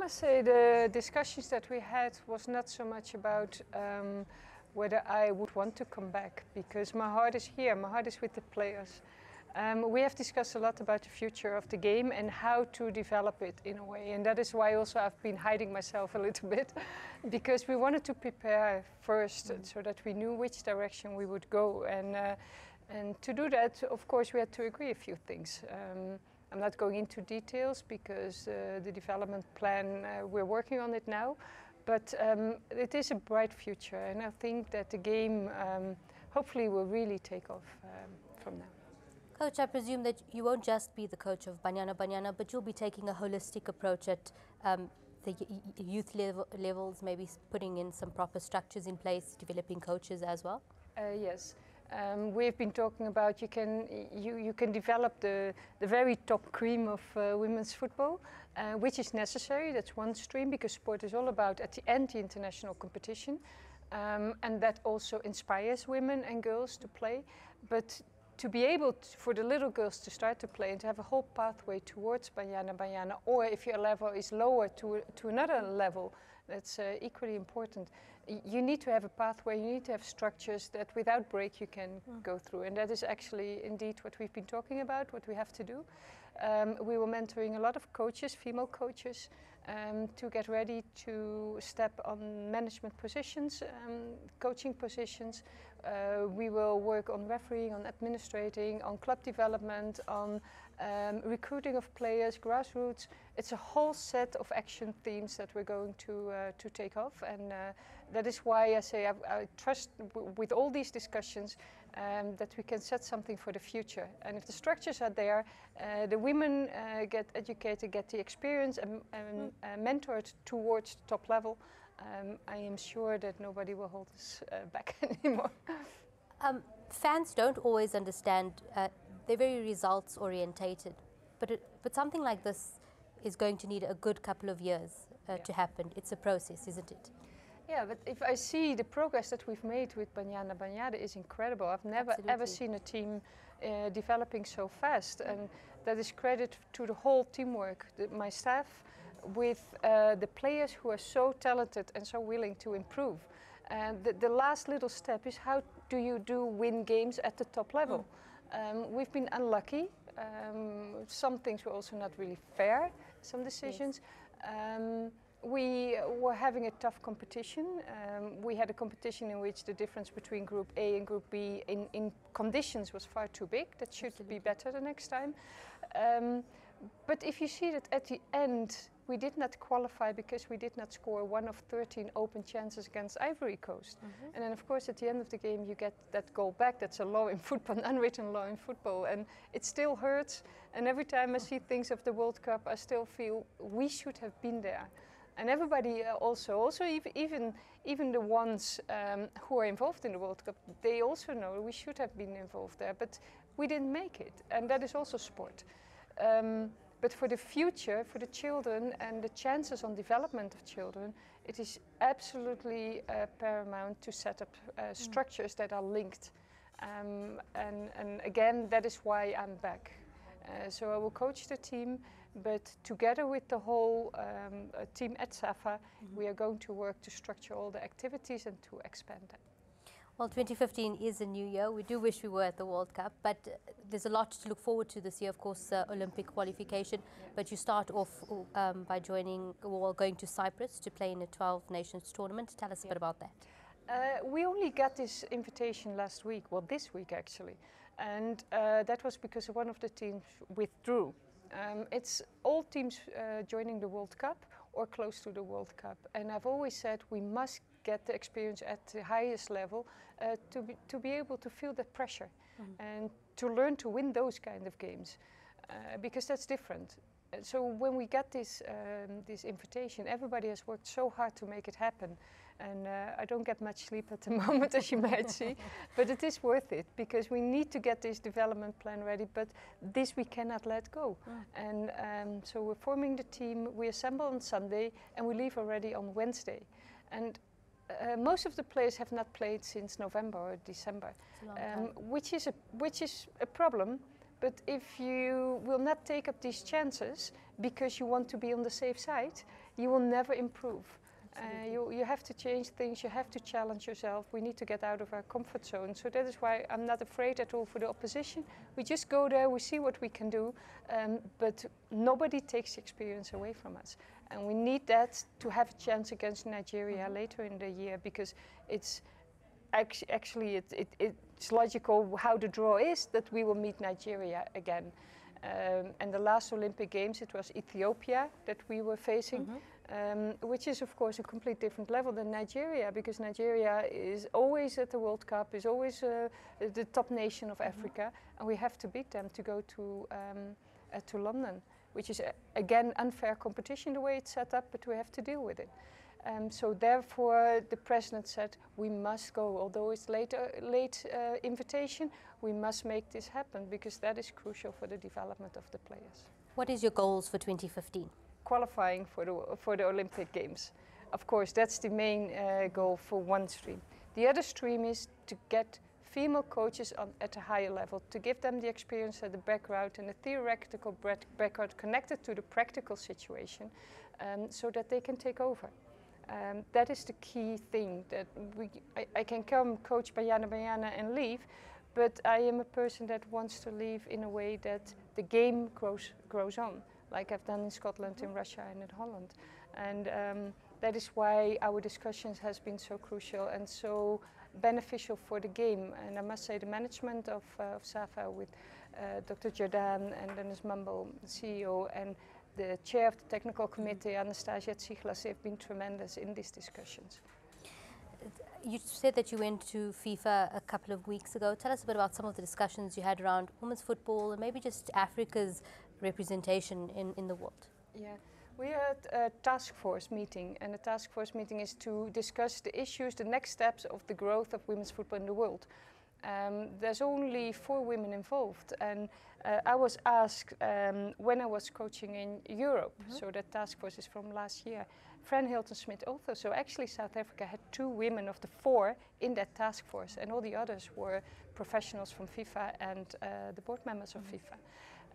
must say the discussions that we had was not so much about whether I would want to come back, because my heart is here, my heart is with the players. We have discussed a lot about the future of the game and how to develop it in a way, and that is why also I've been hiding myself a little bit, because we wanted to prepare first so that we knew which direction we would go, and to do that, of course, we had to agree a few things. I'm not going into details because the development plan, we're working on it now, but it is a bright future, and I think that the game hopefully will really take off from now. Coach, I presume that you won't just be the coach of Banyana Banyana, but you'll be taking a holistic approach at the youth levels, maybe putting in some proper structures in place, developing coaches as well? Yes. We've been talking about you can develop the very top cream of women's football, which is necessary. That's one stream, because sport is all about, at the end, the international competition, and that also inspires women and girls to play. But to be able for the little girls to start to play and to have a whole pathway towards Banyana Banyana, or if your level is lower, to another level, that's equally important. You need to have a pathway, you need to have structures that without break you can go through, and that is actually indeed what we've been talking about, what we have to do. We were mentoring a lot of coaches, female coaches, to get ready to step on management positions, coaching positions. We will work on refereeing, on administrating, on club development, on recruiting of players, grassroots. It's a whole set of action themes that we're going to take off, and that is why I say I trust with all these discussions that we can set something for the future. And if the structures are there, the women get educated, get the experience, and mentored towards the top level, I am sure that nobody will hold us back anymore. Fans don't always understand, they're very results orientated, but something like this is going to need a good couple of years to happen. It's a process, isn't it? Yeah, but if I see the progress that we've made with Banyana Banyana is incredible. I've never ever seen a team developing so fast, and that is credit to the whole teamwork, my staff, with the players who are so talented and so willing to improve. And the last little step is, how do you win games at the top level? We've been unlucky. Some things were also not really fair, some decisions. Yes. We were having a tough competition. We had a competition in which the difference between Group A and Group B in conditions was far too big. That should be better the next time. But if you see that at the end, we did not qualify because we did not score 1 of 13 open chances against Ivory Coast. And then, of course, at the end of the game, you get that goal back. That's a law in football, an unwritten law in football. And it still hurts. And every time I see things of the World Cup, I still feel we should have been there. And everybody also even the ones who are involved in the World Cup, they also know we should have been involved there, but we didn't make it. And that is also sport. But for the future, for the children and the chances on development of children, it is absolutely paramount to set up structures that are linked. And again, that is why I'm back. So I will coach the team, but together with the whole team at SAFA, we are going to work to structure all the activities and to expand them. Well, 2015 is a new year. We do wish we were at the World Cup, but there's a lot to look forward to this year. Of course, Olympic qualification, but you start off by going to Cyprus to play in a 12 Nations tournament. Tell us a bit about that. We only got this invitation last week, well, this week actually, and that was because one of the teams withdrew. It's all teams joining the World Cup or close to the World Cup, and I've always said we must get the experience at the highest level to be able to feel that pressure and to learn to win those kind of games, because that's different. So when we got this invitation, everybody has worked so hard to make it happen, and I don't get much sleep at the moment, as you might see, but it is worth it because we need to get this development plan ready, but this we cannot let go. And so we're forming the team, we assemble on Sunday and we leave already on Wednesday. And most of the players have not played since November or December, which is a problem. But if you will not take up these chances because you want to be on the safe side, you will never improve. You have to change things, you have to challenge yourself. We need to get out of our comfort zone. So that is why I'm not afraid at all for the opposition. We just go there, we see what we can do, but nobody takes the experience away from us. And we need that to have a chance against Nigeria later in the year, because it's actually it's logical how the draw is that we will meet Nigeria again. And the last Olympic Games, it was Ethiopia that we were facing, which is of course a complete different level than Nigeria, because Nigeria is always at the World Cup, is always the top nation of Africa, and we have to beat them to go to London, which is again unfair competition the way it's set up, but we have to deal with it. So therefore the president said we must go, although it's late invitation, we must make this happen, because that is crucial for the development of the players. What is your goals for 2015? Qualifying for the Olympic Games. Of course, that's the main goal for one stream. The other stream is to get female coaches at a higher level, to give them the experience and the background and the theoretical background connected to the practical situation, so that they can take over. That is the key thing, that I can come coach Banyana Banyana and leave, but I am a person that wants to leave in a way that the game grows on, like I've done in Scotland, in Russia and in Holland. And that is why our discussions has been so crucial and so beneficial for the game. And I must say the management of SAFA with Dr. Jordan and Dennis Mumble, the CEO, and the chair of the technical committee, Anastasia Tsiglas, have been tremendous in these discussions. You said that you went to FIFA a couple of weeks ago. Tell us a bit about some of the discussions you had around women's football and maybe just Africa's representation in the world. Yeah, we had a task force meeting, and the task force meeting is to discuss the issues, the next steps of the growth of women's football in the world. There's only 4 women involved, and I was asked when I was coaching in Europe, so that task force is from last year, Fran Hilton-Smith also, so actually South Africa had 2 women of the 4 in that task force, and all the others were professionals from FIFA and the board members of FIFA.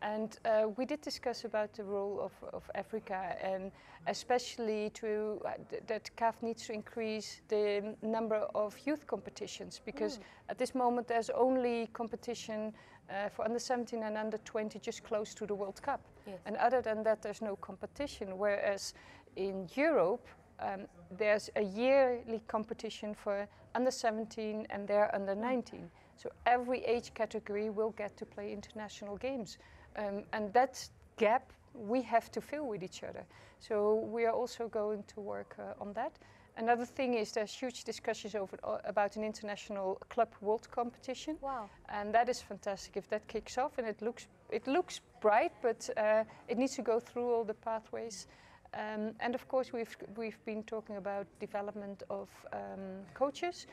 And we did discuss about the role of Africa, and especially that CAF needs to increase the number of youth competitions, because at this moment there's only competition for under 17 and under 20 just close to the World Cup. Yes. And other than that there's no competition, whereas in Europe there's a yearly competition for under 17 and they're under 19. So every age category will get to play international games. And that gap we have to fill with each other. So we are also going to work on that. Another thing is there's huge discussions about an international club world competition. Wow. And that is fantastic if that kicks off, and it looks bright, but it needs to go through all the pathways. And of course we've been talking about development of coaches,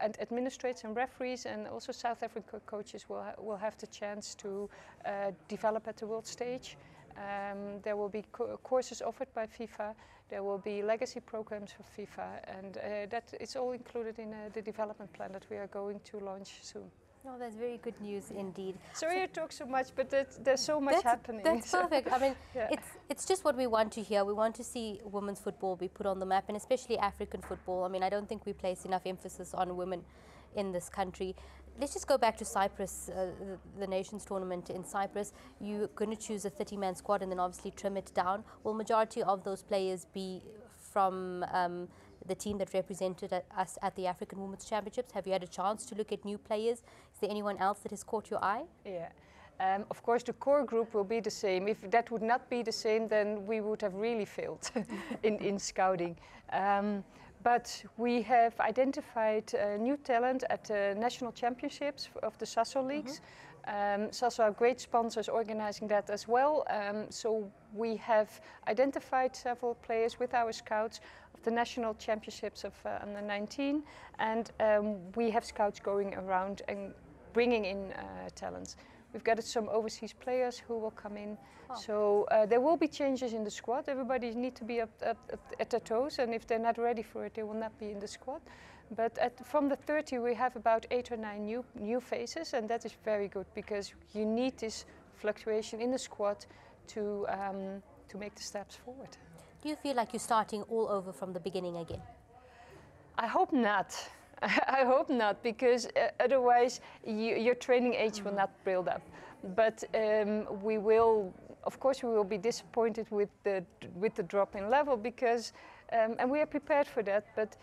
and administrators and referees, and also South African coaches will have the chance to develop at the world stage. There will be courses offered by FIFA, there will be legacy programs for FIFA, and that is all included in the development plan that we are going to launch soon. Oh, that's very good news indeed. Sorry I talk so much, but there's so much happening. That's perfect. I mean, yeah. It's just what we want to hear. We want to see women's football be put on the map, and especially African football. I mean, I don't think we place enough emphasis on women in this country. Let's just go back to Cyprus, the Nations Tournament in Cyprus. You're going to choose a 30-man squad and then obviously trim it down. Will majority of those players be from the team that represented us at the African Women's Championships? Have you had a chance to look at new players? Is there anyone else that has caught your eye? Yeah. Of course, the core group will be the same. If that would not be the same, then we would have really failed in scouting. But we have identified new talent at the national championships of the SASO leagues. SASO are great sponsors organizing that as well. So we have identified several players with our scouts of the national championships of under 19, and we have scouts going around and bringing in talents. We've got some overseas players who will come in. Oh. So there will be changes in the squad. Everybody needs to be up at their toes, and if they're not ready for it, they will not be in the squad. But from the 30 we have about 8 or 9 new faces, and that is very good because you need this fluctuation in the squad to make the steps forward. Do you feel like you're starting all over from the beginning again? I hope not. I hope not, because otherwise your training age will not build up. But we will, of course, we will be disappointed with the drop in level because, and we are prepared for that. But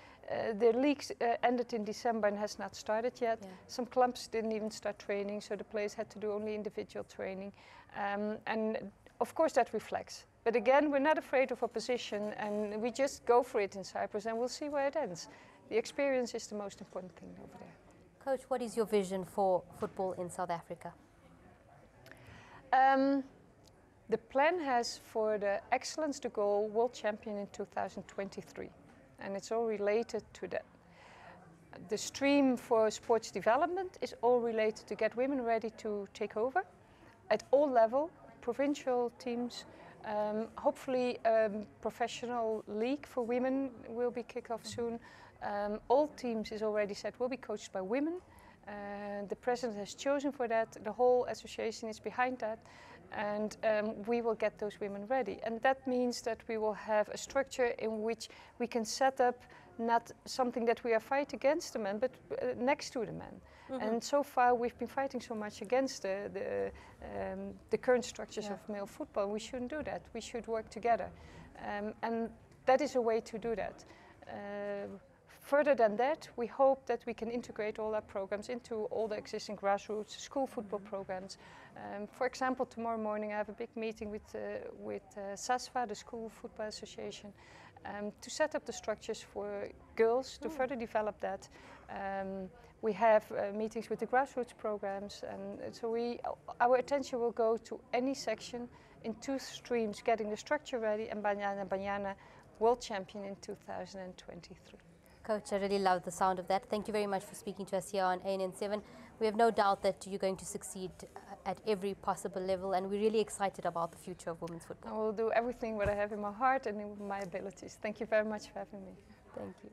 the league ended in December and has not started yet. Yeah. Some clubs didn't even start training, so the players had to do only individual training, and of course that reflects. But again, we're not afraid of opposition, and we just go for it in Cyprus, and we'll see where it ends. The experience is the most important thing over there. Coach, what is your vision for football in South Africa? The plan has for the Excellence to Goal World Champion in 2023, and it's all related to that. The stream for sports development is all related to get women ready to take over at all levels, provincial teams. Hopefully professional league for women will be kicked off soon. All teams is already said will be coached by women. The president has chosen for that. The whole association is behind that, and we will get those women ready. And that means that we will have a structure in which we can set up not something that we are fighting against the men, but next to the men. And so far we've been fighting so much against the current structures of male football. We shouldn't do that. We should work together, and that is a way to do that. Further than that, we hope that we can integrate all our programs into all the existing grassroots school football programs. For example, tomorrow morning I have a big meeting with SASFA, the School Football Association, to set up the structures for girls, to further develop that. We have meetings with the grassroots programs, and so our attention will go to any section in 2 streams, getting the structure ready, and Banyana Banyana World Champion in 2023. Coach, I really love the sound of that. Thank you very much for speaking to us here on ANN7. We have no doubt that you're going to succeed at every possible level, and we're really excited about the future of women's football. I will do everything what I have in my heart and in my abilities. Thank you very much for having me. Thank you.